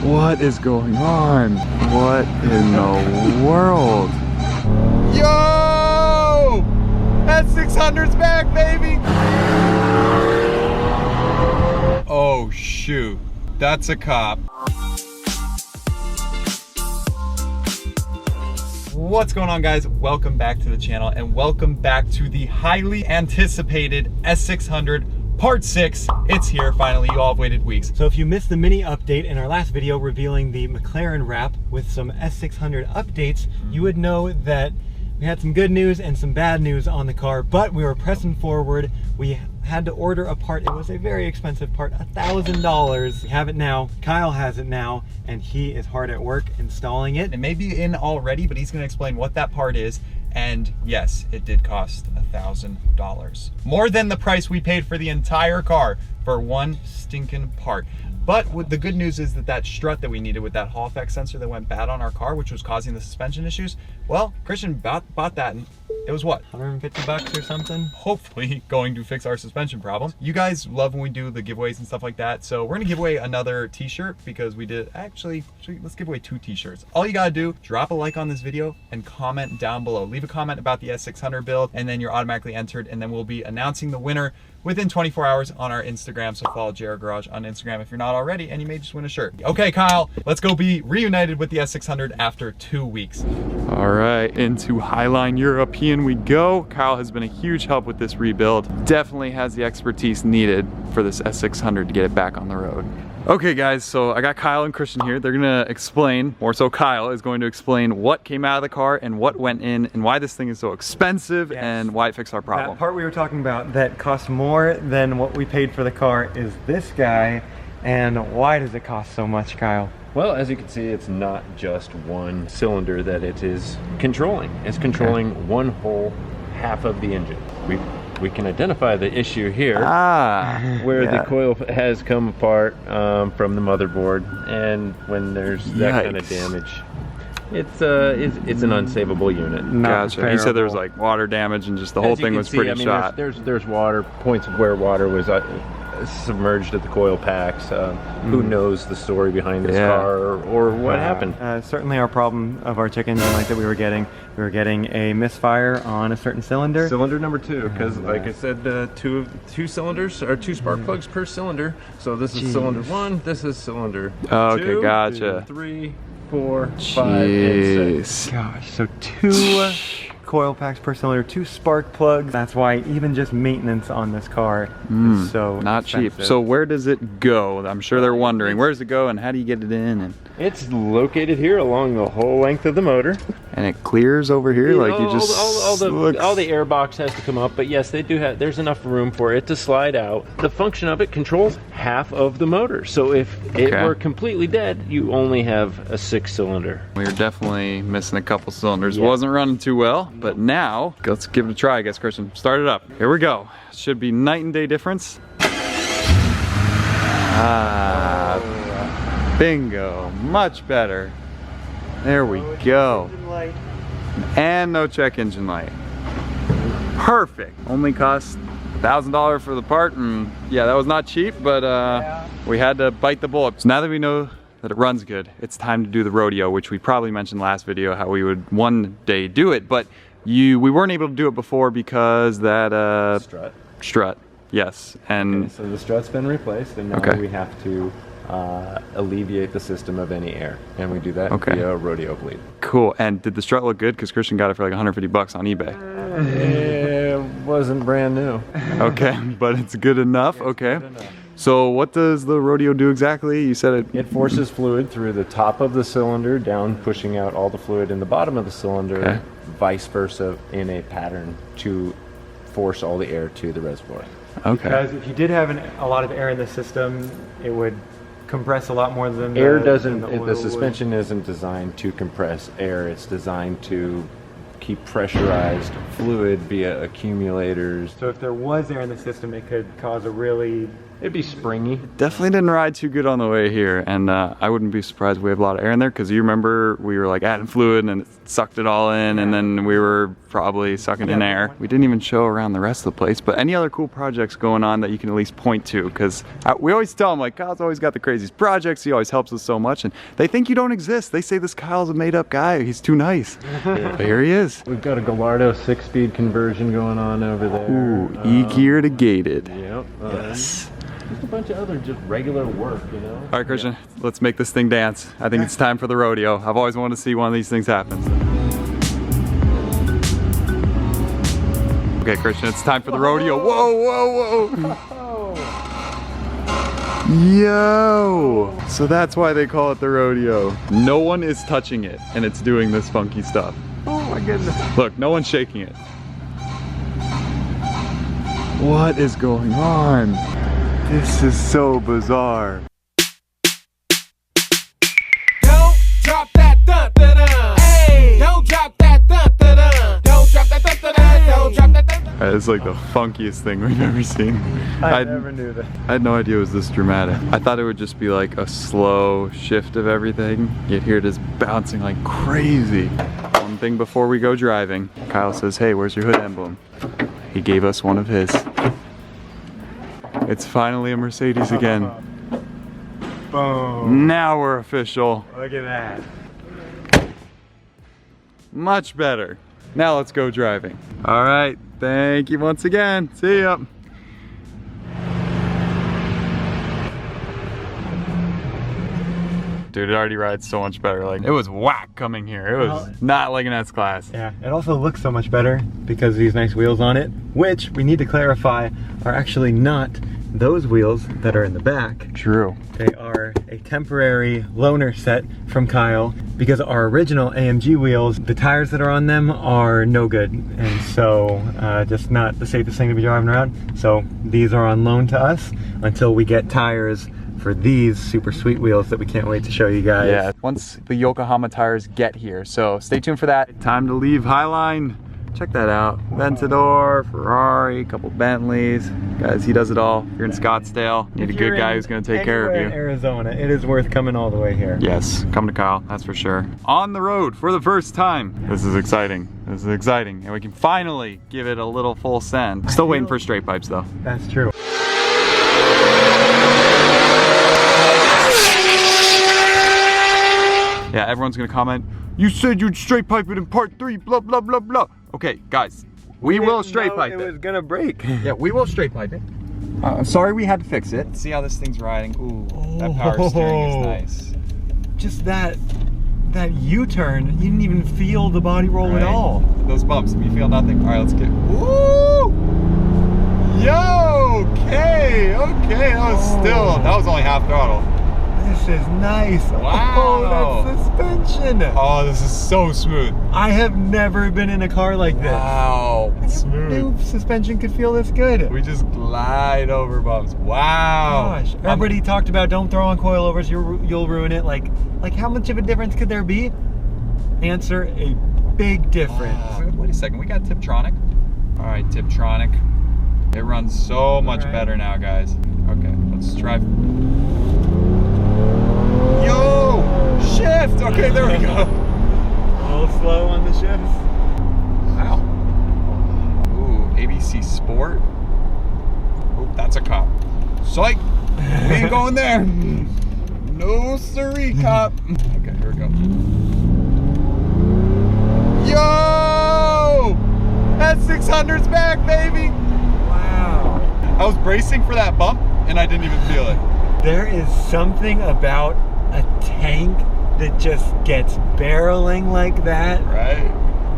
What is going on? What in the world? Yo! S600's back, baby! Oh shoot, that's a cop. What's going on, guys? Welcome back to the channel and welcome back to the highly anticipated S600 Part 6. It's here finally. You all have waited weeks. So if you missed the mini update in our last video revealing the McLaren wrap with some S600 updates, you would know that we had some good news and some bad news on the car, but we were pressing forward. We had to order a part. It was a very expensive part, $1,000. We have it now. Kyle has it now, and he is hard at work installing it. It may be in already, but he's going to explain what that part is. And yes, it did cost $1,000. More than the price we paid for the entire car for one stinking part. But the good news is that strut that we needed with that Hall effect sensor that went bad on our car, which was causing the suspension issues, well, Christian bought that, and it was what? 150 bucks or something? Hopefully going to fix our suspension problems. You guys love when we do the giveaways and stuff like that. So we're gonna give away another t-shirt because we did, actually, let's give away 2 t-shirts. All you gotta do, drop a like on this video and comment down below. Leave a comment about the S600 build and then you're automatically entered, and then we'll be announcing the winner within 24 hours on our Instagram. So follow JR Garage on Instagram if you're not already, and you may just win a shirt. Okay, Kyle, let's go be reunited with the S600 after 2 weeks. All right, into Highline European we go. Kyle has been a huge help with this rebuild. Definitely has the expertise needed for this S600 to get it back on the road. Okay guys, so I got Kyle and Christian here. They're gonna explain, or so Kyle is going to explain what came out of the car and what went in and why this thing is so expensive. Yes. And why it fixed our problem. That part we were talking about that cost more than what we paid for the car is this guy. And why does it cost so much, Kyle? Well, as you can see, it's not just one cylinder that it is controlling. It's controlling one whole half of the engine. We can identify the issue here, where the coil has come apart from the motherboard, and when there's that kind of damage, it's an unsavable unit. Gotcha. He said there was like water damage and just the whole thing was pretty shot. There's water points of where water was submerged at the coil packs. Who knows the story behind this car or what happened? Certainly our problem of our check engine light that we were getting a misfire on a certain cylinder. Cylinder number 2, because like I said, two cylinders or 2 spark plugs per cylinder. So this is cylinder 1, this is cylinder 2, gotcha. 3, 4, 5, and 6. Gosh, so 2 coil packs per cylinder, 2 spark plugs. That's why even just maintenance on this car is so not expensive. cheap. So where does it go? I'm sure they're wondering, where does it go and how do you get it in? And it's located here along the whole length of the motor. And it clears over here, like you just all the air box has to come up, but yes, they do have, there's enough room for it to slide out. The function of it controls half of the motor. So if it were completely dead, you only have a 6-cylinder. We were definitely missing a couple cylinders. It wasn't running too well, but now let's give it a try, I guess. Christian, start it up. Here we go. Should be night and day difference. Bingo, much better. There we go. And no check engine light. Perfect. Only cost $1,000 for the part, and yeah, that was not cheap, but we had to bite the bullet. So now that we know that it runs good, it's time to do the Rodeo, which we probably mentioned last video how we would one day do it, but we weren't able to do it before because that strut. Yes. And so the strut's been replaced, and now we have to alleviate the system of any air, and we do that via Rodeo bleed. Cool. And did the strut look good? Because Christian got it for like 150 bucks on eBay. It wasn't brand new. Okay, but it's good enough. Okay. So what does the Rodeo do exactly? You said it forces fluid through the top of the cylinder down, pushing out all the fluid in the bottom of the cylinder, vice versa, in a pattern to force all the air to the reservoir. Okay. Because if you did have a lot of air in the system, it would compress a lot more than air doesn't. The suspension isn't designed to compress air. It's designed to keep pressurized fluid via accumulators. So if there was air in the system, it could cause a really It'd be springy. Definitely didn't ride too good on the way here, and I wouldn't be surprised we have a lot of air in there, because you remember we were like adding fluid and it sucked it all in, and then we were probably sucking in air. We didn't even show around the rest of the place, but any other cool projects going on that you can at least point to, because we always tell them, like, Kyle's always got the craziest projects, he always helps us so much, and they think you don't exist. They say this Kyle's a made up guy, he's too nice. But here he is. We've got a Gallardo 6-speed conversion going on over there. Ooh, E-gear to gated. Yep. Yes. Just a bunch of other just regular work, you know? All right, Christian, let's make this thing dance. I think it's time for the rodeo. I've always wanted to see one of these things happen. Okay, Christian, it's time for the rodeo. Whoa, whoa, whoa. Yo! So that's why they call it the rodeo. No one is touching it, and it's doing this funky stuff. Oh my goodness. Look, no one's shaking it. What is going on? This is so bizarre. Don't drop that dun dun dun. Hey, don't drop that dun dun dun. Don't drop that dun dun dun. Don't drop that dun. It's like the funkiest thing we've ever seen. I never knew that. I had no idea it was this dramatic. I thought it would just be like a slow shift of everything, yet here it is bouncing like crazy. One thing before we go driving, Kyle says, hey, where's your hood emblem? He gave us one of his. It's finally a Mercedes again. Boom. Now we're official. Look at that. Much better. Now let's go driving. All right, thank you once again. See ya. Dude, it already rides so much better. Like, it was whack coming here. It was not like an S-Class. Yeah, it also looks so much better because of these nice wheels on it, which we need to clarify are actually not those wheels that are in the back. True. They are a temporary loaner set from Kyle because our original AMG wheels, the tires that are on them are no good. And so just not the safest thing to be driving around. So these are on loan to us until we get tires for these super sweet wheels that we can't wait to show you guys. Yeah, once the Yokohama tires get here. So stay tuned for that. Time to leave Highline. Check that out. Ventador, Ferrari, a couple Bentleys. Guys, he does it all. If you're in Scottsdale, need a good guy who's gonna take care of you. In Arizona, it is worth coming all the way here. Yes, come to Kyle, that's for sure. On the road for the first time. This is exciting. This is exciting. And we can finally give it a little full send. Still waiting for straight pipes though. That's true. Yeah, everyone's gonna comment, you said you'd straight pipe it in part 3, blah, blah, blah, blah. Okay, guys, we will straight pipe it. It was gonna break. Yeah, we will straight pipe it. I'm sorry we had to fix it. See how this thing's riding. Ooh, that power steering is nice. Just that U-turn, you didn't even feel the body roll at all. Those bumps, you feel nothing. All right, let's get, woo! Yo, okay, that was only half throttle. This is nice. Wow. Oh, that suspension. Oh, this is so smooth. I have never been in a car like this. Wow, I smooth. knew suspension could feel this good. We just glide over bumps. Wow. Gosh, everybody talked about don't throw on coilovers, you'll ruin it. Like how much of a difference could there be? Answer, a big difference. Wait a second, we got Tiptronic. All right, Tiptronic. It runs so much better now, guys. Okay, let's try. Yo, shift. Okay, there we go. A little slow on the shifts. Wow. Ooh, ABC Sport. Oh, that's a cop. Psych. We ain't going there. No siree, cop. Okay, here we go. Yo! S600's back, baby. Wow. I was bracing for that bump and I didn't even feel it. There is something about a tank that just gets barreling like that. Right?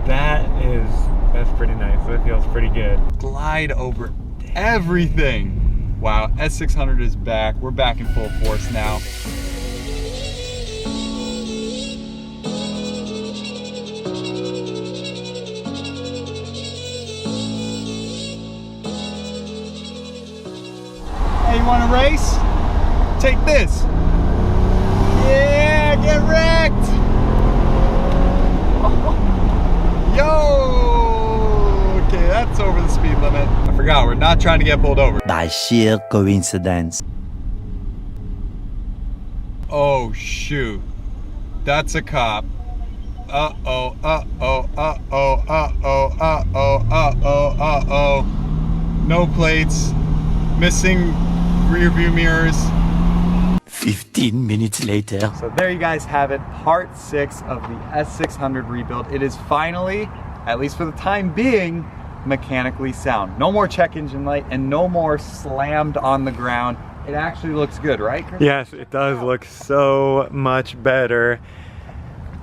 That's pretty nice. That feels pretty good. Glide over everything. Wow, S600 is back. We're back in full force now. Hey, you want to race? Take this. Yeah, get wrecked. Yo. Okay, that's over the speed limit. I forgot, we're not trying to get pulled over. By sheer coincidence. Oh shoot, that's a cop. Uh-oh, uh-oh, uh-oh, uh-oh, uh-oh, uh-oh, uh-oh. No plates, missing rear view mirrors. 15 minutes later. So there you guys have it, part 6 of the S600 rebuild. It is finally, at least for the time being, mechanically sound. No more check engine light and no more slammed on the ground. It actually looks good, right, Chris? Yes, it does look so much better.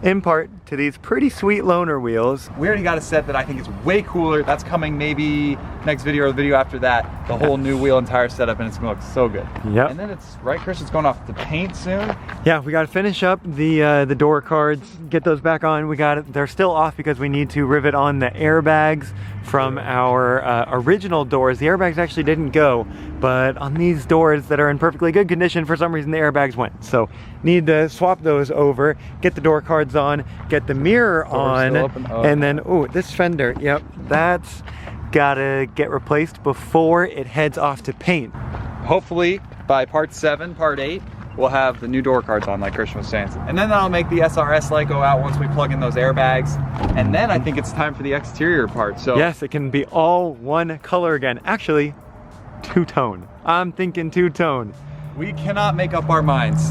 In part to these pretty sweet loaner wheels. We already got a set that I think is way cooler. That's coming maybe next video or the video after that. The whole new wheel and tire setup, and it's gonna look so good. Yep. And then it's, right, Chris, it's going off the paint soon. Yeah, we gotta finish up the door cards, get those back on. They're still off because we need to rivet on the airbags from our original doors. The airbags actually didn't go, but on these doors that are in perfectly good condition, for some reason the airbags went. So need to swap those over, get the door cards on, get the mirror on, and then, oh, this fender, yep, that's gotta get replaced before it heads off to paint. Hopefully by part 7, part 8, we'll have the new door cards on, like Christian was saying. And then that'll make the SRS light go out once we plug in those airbags. And then I think it's time for the exterior part. So yes, it can be all one color again. Actually, two-tone. I'm thinking two-tone. we cannot make up our minds.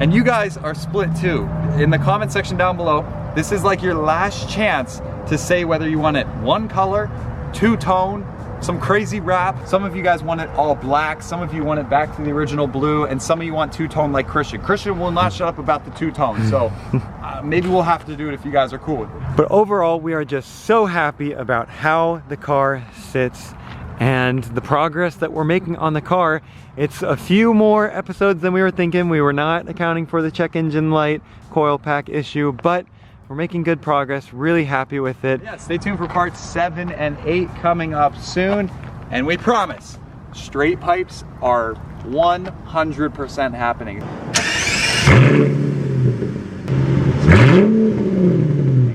And you guys are split too. In the comment section down below, this is like your last chance to say whether you want it one color, two-tone, some crazy wrap. Some of you guys want it all black, some of you want it back to the original blue, and some of you want two-tone like Christian. Christian will not shut up about the two-tone, so maybe we'll have to do it if you guys are cool with it. But overall, we are just so happy about how the car sits and the progress that we're making on the car. It's a few more episodes than we were thinking. We were not accounting for the check engine light coil pack issue, but we're making good progress, really happy with it. Yeah, stay tuned for parts 7 and 8 coming up soon. And we promise, straight pipes are 100% happening.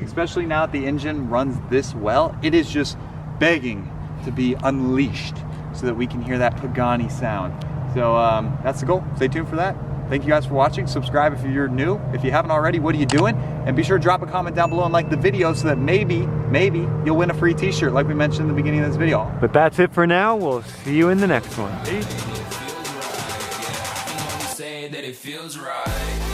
Especially now that the engine runs this well, it is just begging to be unleashed so that we can hear that Pagani sound. So that's the goal. Stay tuned for that. Thank you guys for watching. Subscribe if you're new. If you haven't already, what are you doing? And be sure to drop a comment down below and like the video so that maybe you'll win a free t-shirt like we mentioned in the beginning of this video. But that's it for now. We'll see you in the next one. Peace. Saying that it feels right.